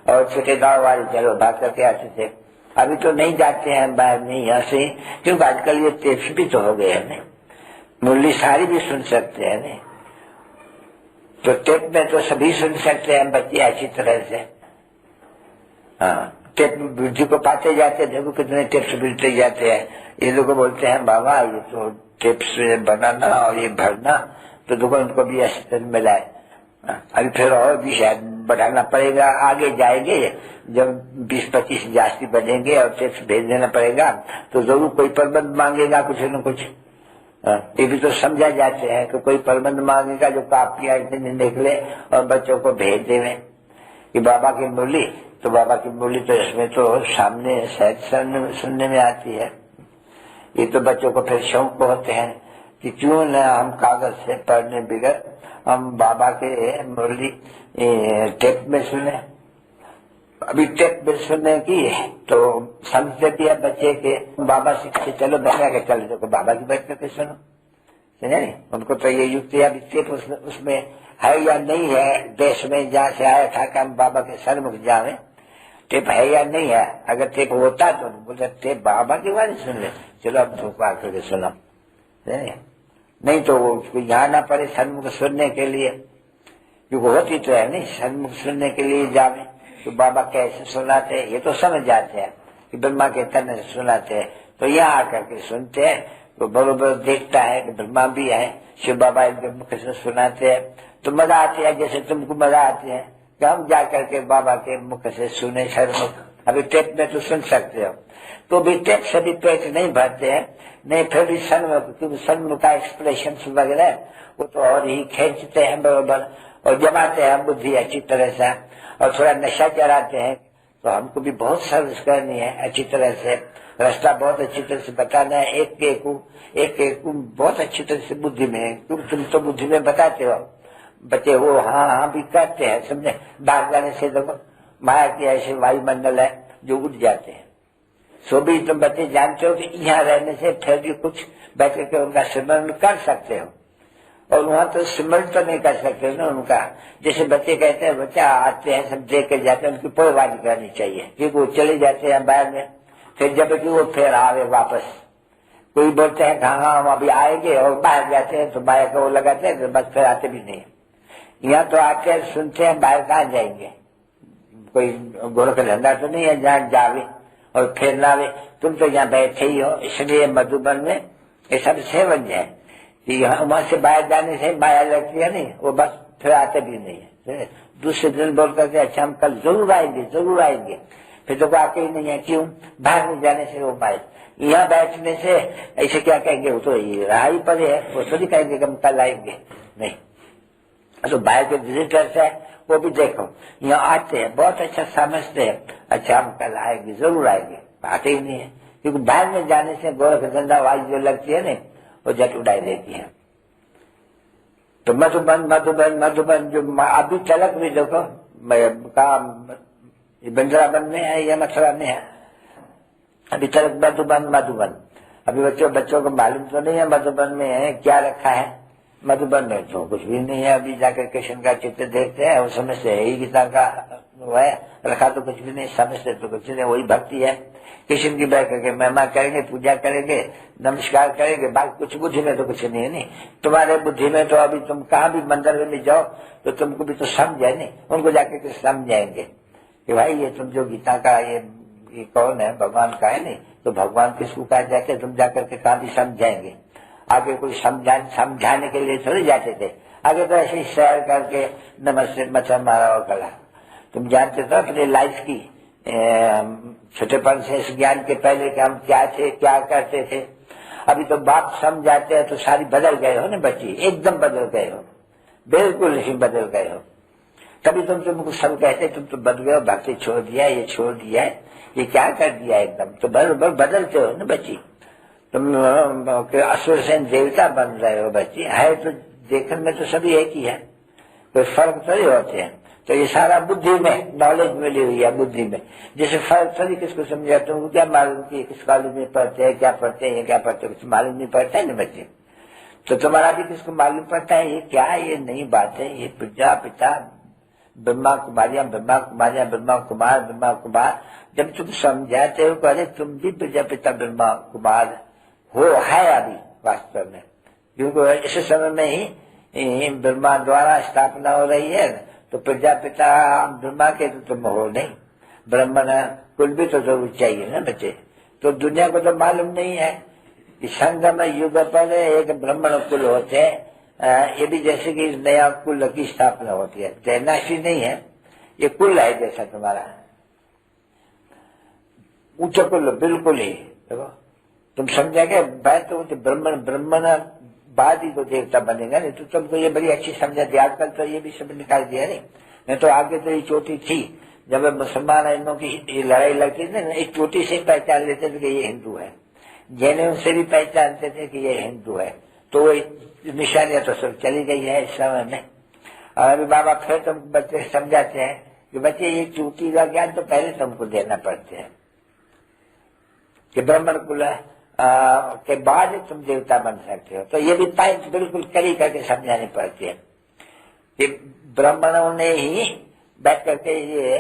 और छोटे गाँव वाले चलो भाग करके आते थे। अभी तो नहीं जाते हैं बाहर नहीं यहाँ से, क्योंकि आजकल ये टेप्स भी तो हो गए हैं, मुरली सारी भी सुन सकते हैं नहीं, तो टेप में तो सभी सुन सकते हैं बच्चे अच्छी तरह से। हाँ, टेप वृद्धि को पाते जाते, देखो कितने टेप्स मिलते जाते हैं। ये लोग बोलते हैं बाबा ये तो टेप्स बनाना और ये भरना, तो देखो इनको भी असिस्टेंट मिला है। अभी फिर और भी शायद बढ़ाना पड़ेगा, आगे जाएंगे जब 20-25 जास्ती बनेंगे और टेप्स भेज देना पड़ेगा, तो जरूर कोई प्रबंध मांगेगा कुछ न कुछ। ये भी तो समझा जाते हैं कि कोई प्रबंध मांगेगा जो कापियां इतने निकले और बच्चों को भेज देवे कि बाबा की मुरली तो बाबा की बोली तो इसमें तो सामने शायद सुनने में आती है। ये तो बच्चों को फिर शौक होते हैं कि क्यों न हम कागज से पढ़ने बगैर हम बाबा के मुरली टेप में सुने। अभी टेप में सुनने की तो समझते भी है बच्चे के बाबा से चलो बैठा के चल देखो बाबा की बैठ करके सुनो, समझे नहीं। उनको तो ये युक्ति अभी टेप उसमें है या नहीं है, देश में जहाँ से आया था कि हम बाबा के सन्मुख जावे, टेप है या नहीं है। अगर टेप होता तो बोलते टेप बाबा की बात सुन ले, चलो अब धूप आकर के सुनो, नहीं तो वो यहाँ ना पड़े सन्मुख सुनने के लिए, क्योंकि होती तो है नहीं सन्मुख सुनने के लिए जावे तो बाबा कैसे सुनाते हैं ये तो समझ जाते हैं कि ब्रह्मा के तन से सुनाते हैं। तो यहाँ आकर के सुनते हैं तो बरोबर देखता है कि ब्रह्मा भी है, शिव बाबा इनके मुख से सुनाते हैं तो मजा आती है, जैसे तुमको मजा आती है कि हम जाकर के बाबा के मुख से सुने सन्मुख। अभी टेप में तो सुन सकते हो, तो भी टेप से भी पेट नहीं भरते हैं, नहीं फिर भी सन्मुख, क्योंकि सन्मुख का एक्सप्रेशन वगैरह वो तो और ही खींचते हैं बरोबर और जमाते हैं बुद्धि अच्छी तरह से, और थोड़ा नशा चढ़ाते हैं। तो हमको भी बहुत सर्विस करनी है अच्छी तरह से, रास्ता बहुत अच्छी तरह से बताना है, एक एक बहुत अच्छी तरह से बुद्धि में, क्योंकि तुम तो बुद्धि में बताते हो, बच्चे वो हाँ भी करते हैं, समझे। बाहर जाने से देखो माया की ऐसे वायुमंडल है जो उठ जाते हैं, सो भी तुम बच्चे जानते हो कि यहाँ रहने से फिर भी कुछ बैठ के उनका सिमरण कर सकते हो, और वहां तो सिमरण तो नहीं कर सकते ना उनका। जैसे बच्चे कहते हैं बच्चा आते हैं सब देख के जाते हैं, उनकी पोएबाजी करनी चाहिए, क्योंकि वो चले जाते हैं बाहर में, फिर जब कि वो फिर आवे वापस। कोई बोलते हैं हाँ हम अभी आएंगे और बाहर जाते हैं तो बाहर का वो लगाते हैं तो बस फिर आते भी नहीं। यहाँ तो आते हैं सुनते हैं, बाहर कहाँ जाएंगे, कोई गोरख धंधा तो नहीं है जहाँ जावे और फिर ना आवे। तुम तो यहाँ बैठे ही हो, इसलिए मधुबन में ये सब सेवन है कि यहाँ वहां से बाहर जाने से माया लगती है नहीं, वो बस फिर आते भी नहीं है। दूसरे दिन बोल करके अच्छा हम कल जरूर आएंगे, फिर तो आते ही नहीं है। क्यों? बाहर नहीं जाने से वो माया। यहाँ बैठने से ऐसे क्या कहेंगे, वो तो रहा ही पड़े है, वो थोड़ी कहेंगे कि हम कल आएंगे, नहीं। तो बाहर के विजिटर्स है वो भी देखो यहाँ आते हैं, बहुत अच्छा समझते हैं, अच्छा हम कल आएंगे जरूर आएंगे, आते ही नहीं है। क्योंकि बाहर में जाने से गोरख धंधा वाई जो लगती है ना वो जट उड़ाई देती है। तो मधुबन जो अभी तलक भी देखो वृंदावन में है या मथुरा में है, अभी तलक मधुबन। अभी बच्चों को मालूम तो नहीं है मधुबन में है क्या रखा है। मधुबन में तो कुछ भी नहीं है, अभी जाकर कृष्ण का चित्र देखते हैं, उस समय से ही गीता का वो है रखा, तो कुछ भी नहीं समझते, तो कुछ नहीं, वही भक्ति है। कृष्ण की बैठ करके महिमा करेंगे, पूजा करेंगे, नमस्कार करेंगे, बाकी कुछ बुद्धि में तो कुछ नहीं है। नहीं तुम्हारे बुद्धि में तो अभी तुम कहाँ भी मंदिर में जाओ तो तुमको भी तो समझे नहीं, उनको जाकर के समझाएंगे कि भाई ये तुम जो गीता का ये कौन है, भगवान का है नहीं, तो भगवान किसको कहा जाते, तुम जाकर के कहाँ भी समझाएंगे। आगे कोई समझाने के लिए थोड़ी जाते थे, आगे तो ऐसे ही शेयर करके नमस्ते मच्छर मारा और कला। तुम जानते तो अपने लाइफ की छोटेपन से इस ज्ञान के पहले कि हम क्या थे क्या करते थे। अभी तो बात समझाते हैं तो सारी बदल गए हो ना बच्ची, एकदम बदल गए हो, बिल्कुल ही बदल गए हो। कभी तुमको सब कहते तुम तो बदल गए हो, भक्ति छोड़ दिया, ये छोड़ दिया, ये क्या कर दिया, एकदम तो बराबर बदलते हो ना बच्ची। तुम असुर से देवता बन रहे हो बच्ची, है तो देखने में तो सभी एक ही है, कोई फर्क थोड़ी होते हैं। तो ये सारा बुद्धि में नॉलेज मिली हुई है, बुद्धि में। जैसे फर्क थोड़ी किसको समझा, तुमको क्या मालूम कि किस कॉलेज में पढ़ते हैं, क्या पढ़ते हैं, ये क्या पढ़ते हैं, कुछ मालूम नहीं पड़ता है ना बच्चे। तो तुम्हारा भी किसको मालूम पड़ता है ये क्या है, ये नई बात है, ये प्रजापिता ब्रह्मा कुमार। जब तुम समझाते हो अरे तुम भी प्रजापिता ब्रह्मा कुमार हो, है अभी वास्तव में, क्योंकि इस समय में ही ब्रह्मा द्वारा स्थापना हो रही है, तो प्रजापिता ब्रह्मा के तो तुम हो नहीं, ब्राह्मण कुल भी तो जरूर चाहिए ना बच्चे। तो दुनिया को तो मालूम नहीं है कि संगम युग पर एक ब्राह्मण कुल होते हैं, ये भी जैसे कि नया कुल की स्थापना होती है, तैनाशी नहीं है, ये कुल है जैसा तुम्हारा उच्च कुल बिल्कुल ही। देखो तुम समझेंगे बात तो ब्राह्मण बाद ही तो देवता बनेगा, नहीं तो तुमको ये बड़ी अच्छी समझा दी। आजकल तो ये भी सब निकाल दिया नहीं तो आगे तो ये चोटी थी, जब मुसलमानों की लड़ाई लगती थी ना, एक चोटी से पहचान लेते थे कि ये हिंदू है, जैन उनसे भी पहचानते थे कि ये हिंदू है। तो वो निशानियां तो सब चली गई है इस समय में। और अभी बाबा फिर तुम बच्चे समझाते हैं कि बच्चे ये चोटी का ज्ञान तो पहले तुमको देना पड़ते हैं कि ब्राह्मण कुल के बाद तुम देवता बन सकते हो। तो ये भी पॉइंट बिल्कुल कड़ी करके समझानी पड़ती है कि ब्राह्मणों ने ही बैठ करके ये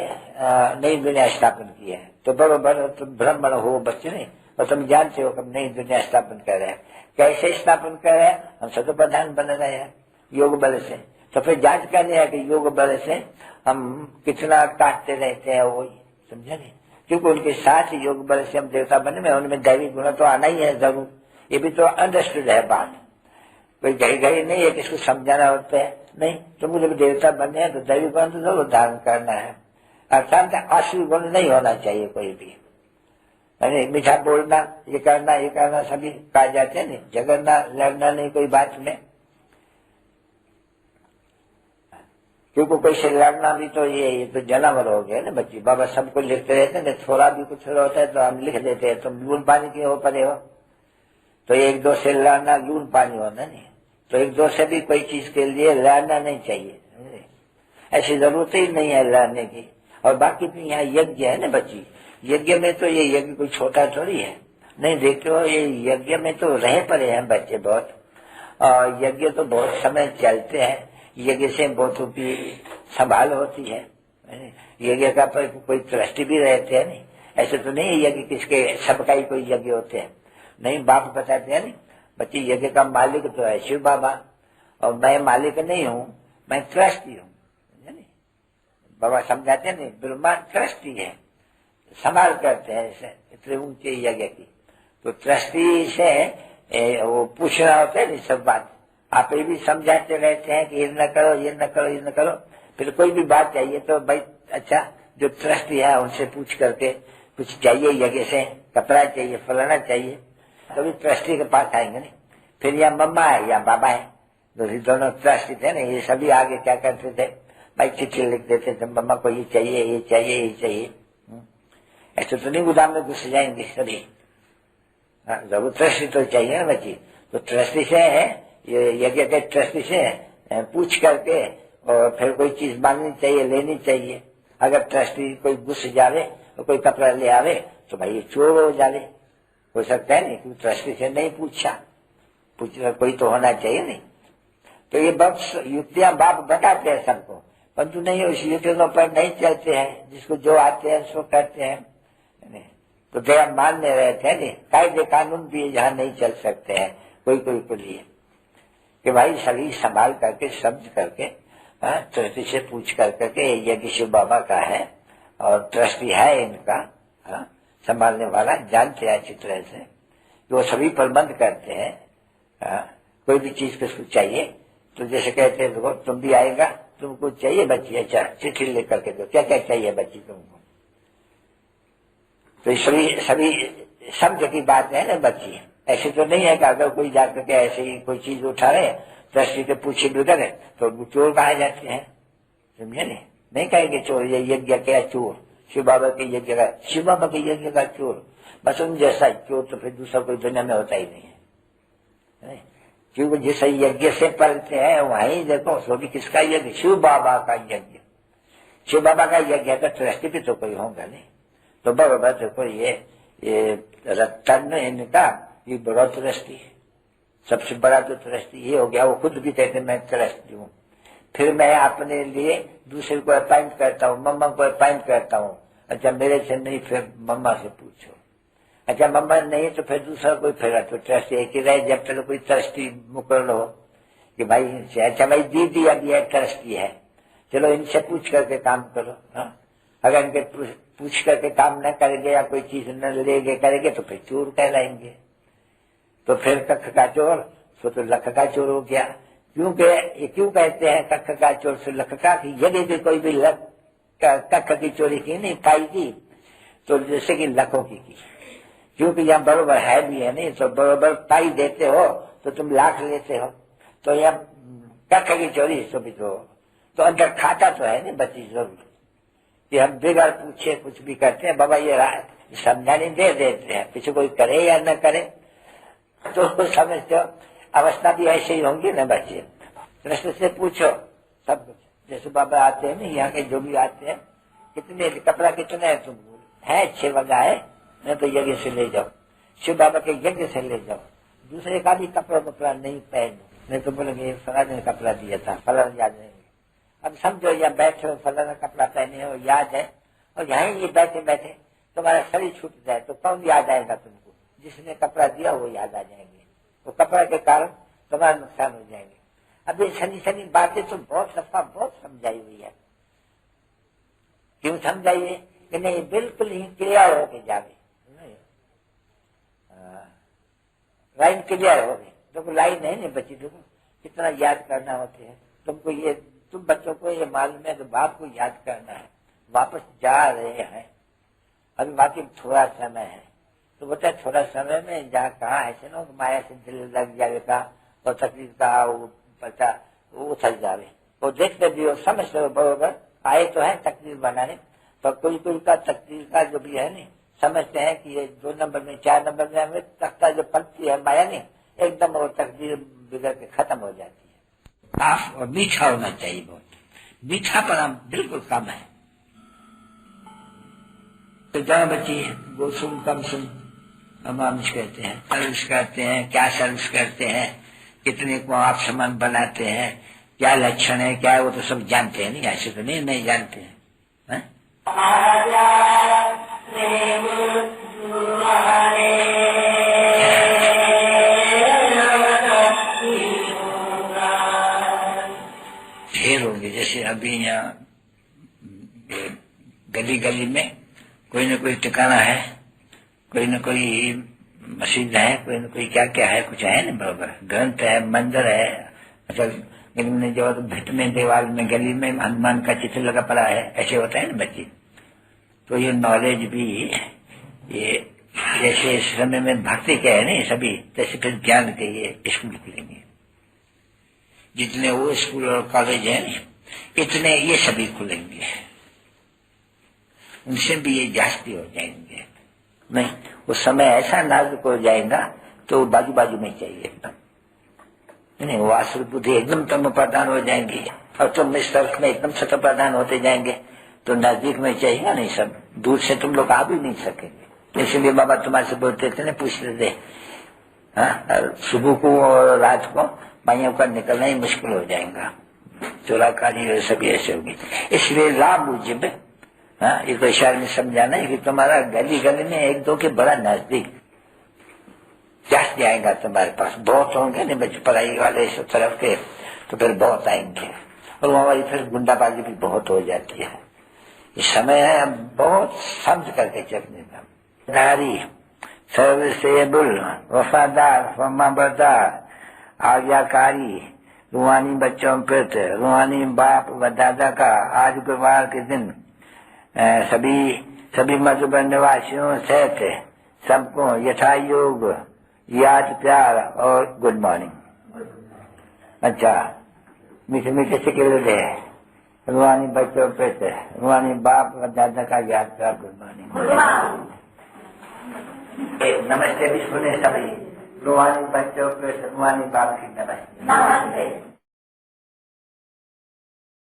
नई दुनिया स्थापन की है। तो बरोबर तुम ब्राह्मण हो बच्चे नहीं, और तुम जानते हो कि नई दुनिया स्थापन कर रहे हैं। कैसे स्थापन कर रहे हैं? हम सतो प्रधान बन रहे हैं योग बल से। तो फिर जांच करनी है कि योग बल से हम कितना काटते रहते हैं, वो समझे नहीं, क्योंकि उनके साथ योग बल से हम देवता बने में उनमें दैवी गुण तो आना ही है जरूर। ये भी तो अंडरस्टूड है बात, कोई गई गई नहीं है किसको समझाना होता है नहीं। तुमको जब देवता बनने हैं तो दैवी गुण तो जरूर धारण करना है। अर्थात आसुरी गुण नहीं होना चाहिए कोई भी। मीठा बोलना, ये करना सभी कहा जाते हैं नहीं, झगड़ना लड़ना नहीं कोई बात में, क्योंकि कोई से लड़ना भी तो ये तो जानवर हो गया ना बच्ची। बाबा सबको लिखते रहते हैं, थोड़ा भी कुछ होता है तो हम लिख देते हैं, तुम लून पानी के हो पड़े हो। तो एक दो से लड़ना लून पानी होना नहीं, तो एक दो से भी कोई चीज के लिए लड़ना नहीं चाहिए, ऐसी जरूरत ही नहीं है लड़ने की। और बाकी भी यहाँ यज्ञ है ना बच्ची, यज्ञ में तो ये यज्ञ कोई छोटा थोड़ी है, नहीं देखते हो ये यज्ञ में तो रहे पड़े हैं बच्चे बहुत, और यज्ञ तो बहुत समय चलते हैं। यज्ञ से बहुत भी संभाल होती है, यज्ञ का पर कोई ट्रस्टी भी रहते हैं नहीं, ऐसे तो नहीं यज्ञ किसके सबका ही कोई यज्ञ होते हैं नहीं। बाप बताते हैं नहीं बच्चे, यज्ञ का मालिक तो है शिव बाबा, और मैं मालिक नहीं हूँ, मैं ट्रस्टी हूँ। बाबा समझाते हैं नहीं, ब्रह्मा ट्रस्टी है, संभाल करते हैं इसे इतने ऊंचे यज्ञ की। तो ट्रस्टी से वो पूछना होता है नहीं सब बात। आप ये भी समझाते रहते हैं कि ये न करो, ये न करो, ये न करो। फिर कोई भी बात चाहिए तो भाई अच्छा जो ट्रस्टी है उनसे पूछ करके, कुछ चाहिए यज्ञ से, कपड़ा चाहिए, फलाना चाहिए, तो भी ट्रस्टी के पास आएंगे नहीं। फिर या मम्मा है या बाबा है, दोनों ट्रस्टी थे ना, ये सभी आगे क्या करते थे भाई चिट्ठी लिख देते थे, मम्मा को ये चाहिए, ये चाहिए, ये चाहिए। ऐसे तो नहीं गोदाम में घुस जाएंगे सभी, जरूर ट्रस्टी तो चाहिए ना बच्ची। तो ट्रस्टी से है ये यज्ञ के ट्रस्टी से पूछ करके और फिर कोई चीज मांगनी चाहिए, लेनी चाहिए। अगर ट्रस्टी कोई घुस जावे तो कोई कपड़ा ले आवे तो भाई ये चोर हो जावे, हो सकता है नहीं, क्योंकि ट्रस्टी से नहीं पूछा, कोई तो होना चाहिए नहीं। तो ये बहुत युक्तियां बाप बताते हैं सबको, परंतु नहीं उस युक्तियों पर नहीं चलते हैं, जिसको जो आते हैं उसको करते हैं। तो दया मानने रहते हैं नहीं, कायदे कानून भी यहाँ नहीं चल सकते हैं कोई को लिए कि भाई सभी संभाल करके समझ करके ट्रस्टी से पूछ करके यज्ञ शिव बाबा का है और ट्रस्टी है इनका संभालने वाला, जानते हैं अच्छी तरह से कि वो सभी प्रबंध करते हैं। कोई भी चीज किसको चाहिए तो जैसे कहते हैं देखो तुम भी आएगा, तुमको चाहिए बच्ची, अच्छा चिट्ठी लेकर के दो, क्या क्या चाहिए बच्ची तुमको। तो सभी समझ की बात है ना बच्ची, ऐसे तो नहीं है कि अगर कोई जाकर के ऐसे ही कोई चीज उठा रहे ट्रस्टी के पूछे बिगड़े तो चोर कहा जाते हैं, समझे नहीं कहेंगे चोर, ये यज्ञ क्या चोर, शिव बाबा के यज्ञ का, शिव बाबा के यज्ञ का चोर, बस उन जैसा चोर तो फिर दूसरा कोई दुनिया में होता ही नहीं है। क्योंकि जिस यज्ञ से पलते हैं वहीं देखो सो भी किसका यज्ञ, शिव बाबा का यज्ञ, शिव बाबा का यज्ञ का ट्रस्टी भी तो कोई होगा नहीं। तो बराबर देखो ये रत्न इनका ये बड़ा ट्रस्टी है, सबसे बड़ा तो ट्रस्टी ये हो गया। वो खुद भी कहते मैं ट्रस्टी हूँ, फिर मैं अपने लिए दूसरे को अपॉइंट करता हूँ, मम्मा को अपॉइंट करता हूँ। अच्छा मेरे से नहीं फिर मम्मा से पूछो, अच्छा मम्मा नहीं तो फिर दूसरा कोई, फिर तो ट्रस्टी एक ही रहे जब तक कोई ट्रस्टी मुकर्र हो कि भाई इनसे, अच्छा भाई दीदी अब यह ट्रस्टी है, चलो इनसे पूछ करके काम करो। अगर इनके पूछ करके काम न करेंगे या कोई चीज न लेंगे करेंगे तो फिर चोर कहलाएंगे। तो फिर कख का चोर तो लख का चोर हो गया। क्यों कहते हैं कख का चोर से लख का, यदि भी कोई भी कख की चोरी की नहीं पाएगी तो जैसे कि लखों की, क्योंकि यहाँ बरोबर है भी है नहीं, तो बरोबर पाई देते हो तो तुम लाख लेते हो, तो यहाँ कख की चोरी तो भी तो अंदर खाता तो है नहीं बच्ची जरूर, कि हम बिगड़ पूछे कुछ भी करते हैं, बाबा ये समझाने दे देते हैं, पीछे कोई करे या न करे तो उसको समझते हो। अवस्था भी ऐसे ही होंगी ना बच्चे, कृष्ण से पूछो सब कुछ। जैसे बाबा आते हैं ना, यहाँ के जो भी आते हैं, कितने कपड़ा कितना है तुम है 6 वगा है, मैं तो यज्ञ से ले जाओ, शिव बाबा के यज्ञ से ले जाओ, दूसरे का भी कपड़ा नहीं पहनो, नहीं तो बोलेंगे फलाने ने कपड़ा दिया था, फलाना याद नहीं। अब समझो या बैठे हो, फलाना कपड़ा पहने हो, याद है, और यहाँ ये बैठे बैठे तुम्हारा शरीर छूट जाए तो कौन याद आएगा तुमको? जिसने कपड़ा दिया वो याद आ जाएंगे, वो कपड़ा के कारण तुम्हारा नुकसान हो जाएंगे। अब ये शनि शनि बातें तो बहुत सफा बहुत समझाई हुई है। क्यों समझाइए कि नहीं, बिल्कुल ही क्लियर होके जावे, लाइन क्लियर हो गई। देखो लाइन है नहीं बची, देखो कितना याद करना होते हैं तुमको। ये तुम बच्चों को ये मालूम है कि बाप को याद करना है, वापस जा रहे हैं, अभी बाकी थोड़ा समय है, तो बोलता थोड़ा समय में जहाँ कहाँ ऐसे ना माया से दिल लग जाएगा और तकलीफ का वो पता वो उछल जावे, वो देखते भी हो, समझते हो बरोबर आए तो है तकलीफ बनाने, पर कोई कोई का तकलीफ का जो भी है नहीं समझते हैं कि ये 2 नंबर में 4 नंबर में हमें तख्ता जो पलती है माया नहीं, एकदम वो तकदीर बिगड़ के खत्म हो जाती है। साफ और मीठा होना चाहिए, बहुत मीठापना बिल्कुल कम है। तो जहाँ बच्ची वो सुन कम सुन अमानुष कहते हैं, सर्विस करते हैं, क्या सर्विस करते हैं, कितने को आप सामान बनाते हैं, क्या लक्षण है क्या है, वो तो सब जानते हैं। नहीं ऐसे तो नहीं जानते हैं, है? ढेर होंगे। जैसे अभी यहाँ गली गली में कोई न कोई ठिकाना है, कोई न कोई मस्जिद है, कोई न कोई क्या क्या है, कुछ है ना बराबर, ग्रंथ है, मंदिर है। मतलब जो भिट में दीवार में गली में हनुमान का चित्र लगा पड़ा है, ऐसे होता है ना बच्चे। तो ये नॉलेज भी ये जैसे इस समय में भक्ति के है ना सभी, जैसे फिर ज्ञान के ये स्कूल खुलेंगे। जितने वो स्कूल और कॉलेज है ना, इतने ये सभी खुलेंगे, उनसे भी ये जास्ती हो जाएंगे। नहीं वो समय ऐसा नाजुक हो जाएगा तो बाजू बाजू में चाहिए एकदम, नहीं वो आसुर बुद्धि एकदम तम प्रधान हो जाएंगी, और तुम इस तरफ में एकदम सत प्रधान होते जाएंगे, तो नजदीक में चाहिए नहीं, सब दूर से तुम लोग आ भी नहीं सकेंगे। इसलिए बाबा तुम्हारे से बोलते थे ना, पूछते थे सुबह को और रात को माइयों का निकलना ही मुश्किल हो जाएगा, चोराकारी सभी ऐसे होगी। इसलिए लाभ मुझे एक इशारे में समझाना है कि तुम्हारा गली गली में 1-2 के बड़ा नजदीक जास्त आएगा तुम्हारे पास, बहुत होंगे नहीं बच्चे पढ़ाई वाले इस तरफ के, तो फिर बहुत आएंगे, और वहां फिर गुंडाबाजी भी बहुत हो जाती है। इस समय है बहुत समझ करके चलने का, नारी सर्वसेबुल वफादार फर्माबरदार आज्ञाकारी रूहानी बच्चों प्रति रूहानी बाप व दादा का आज गुरुवार के दिन सभी मधुबन निवासियों सहित सबको यथा योग याद प्यार और गुड मॉर्निंग। अच्छा मीठे मीठे से के लिए रूहानी बच्चों प्रति रूहानी बाप व दादा का याद प्यार गुड मॉर्निंग। नमस्ते भी सुने सभी रूहानी बच्चों प्रति रूहानी बाप की नमस्ते।